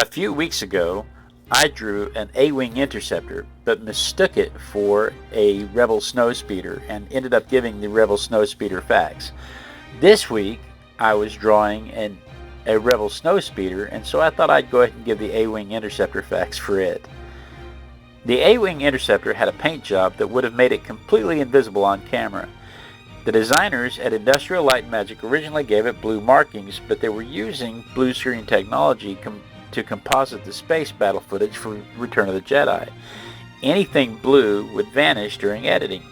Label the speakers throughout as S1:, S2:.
S1: A few weeks ago, I drew an A-wing interceptor, but mistook it for a Rebel snowspeeder and ended up giving the Rebel snowspeeder facts. This week, I was drawing a Rebel snowspeeder, and so I thought I'd go ahead and give the A-wing interceptor facts for it. The A-wing interceptor had a paint job that would have made it completely invisible on camera. The designers at Industrial Light and Magic originally gave it blue markings, but they were using bluescreen technology to composite the space battle footage for Return of the Jedi. Anything blue would vanish during editing.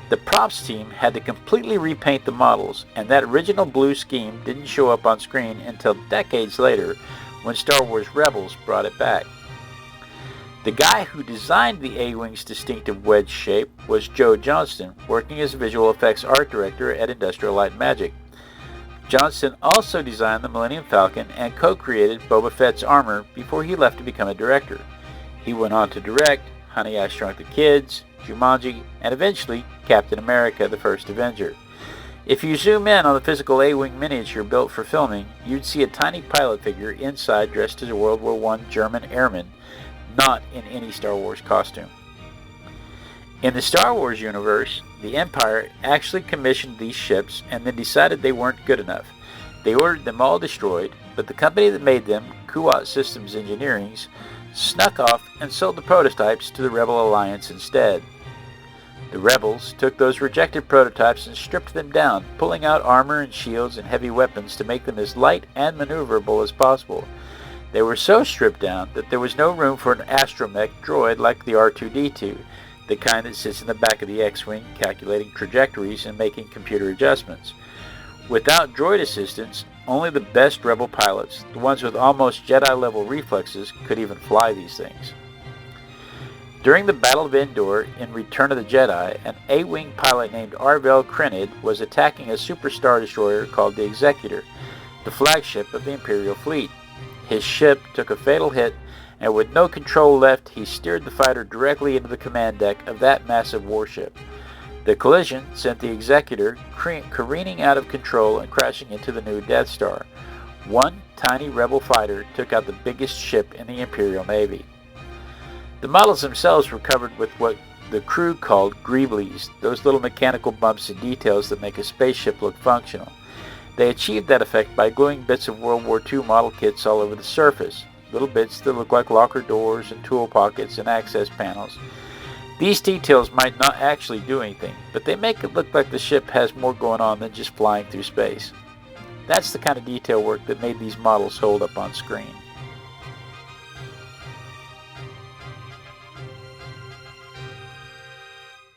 S1: The props team had to completely repaint the models, and that original blue scheme didn't show up on screen until decades later when Star Wars Rebels brought it back. The guy who designed the A-Wing's distinctive wedge shape was Johnston, working as a visual effects art director at Industrial Light and Magic. Johnston also designed the Millennium Falcon and co-created Boba Fett's armor before he left to become a director. He went on to direct Honey, I Shrunk the Kids, Jumanji, and eventually Captain America: The First Avenger. If you zoom in on the physical A-Wing miniature built for filming, you'd see a tiny pilot figure inside dressed as a World War I German airman, not in any Star Wars costume. In the Star Wars universe, the Empire actually commissioned these ships and then decided they weren't good enough. They ordered them all destroyed, but the company that made them, Kuat Systems Engineering, snuck off and sold the prototypes to the Rebel Alliance instead. The Rebels took those rejected prototypes and stripped them down, pulling out armor and shields and heavy weapons to make them as light and maneuverable as possible. They were so stripped down that there was no room for an astromech droid like the R2-D2, the kind that sits in the back of the X-Wing calculating trajectories and making computer adjustments. Without droid assistance, only the best Rebel pilots, the ones with almost Jedi-level reflexes, could even fly these things. During the Battle of Endor in Return of the Jedi, an A-Wing pilot named Arvel Krenid was attacking a super star destroyer called the Executor, the flagship of the Imperial fleet. His ship took a fatal hit, and with no control left, he steered the fighter directly into the command deck of that massive warship. The collision sent the Executor careening out of control and crashing into the new Death Star. One tiny Rebel fighter took out the biggest ship in the Imperial Navy. The models themselves were covered with what the crew called greeblies, those little mechanical bumps and details that make a spaceship look functional. They achieved that effect by gluing bits of World War II model kits all over the surface, little bits that look like locker doors and tool pockets and access panels. These details might not actually do anything, but they make it look like the ship has more going on than just flying through space. That's the kind of detail work that made these models hold up on screen.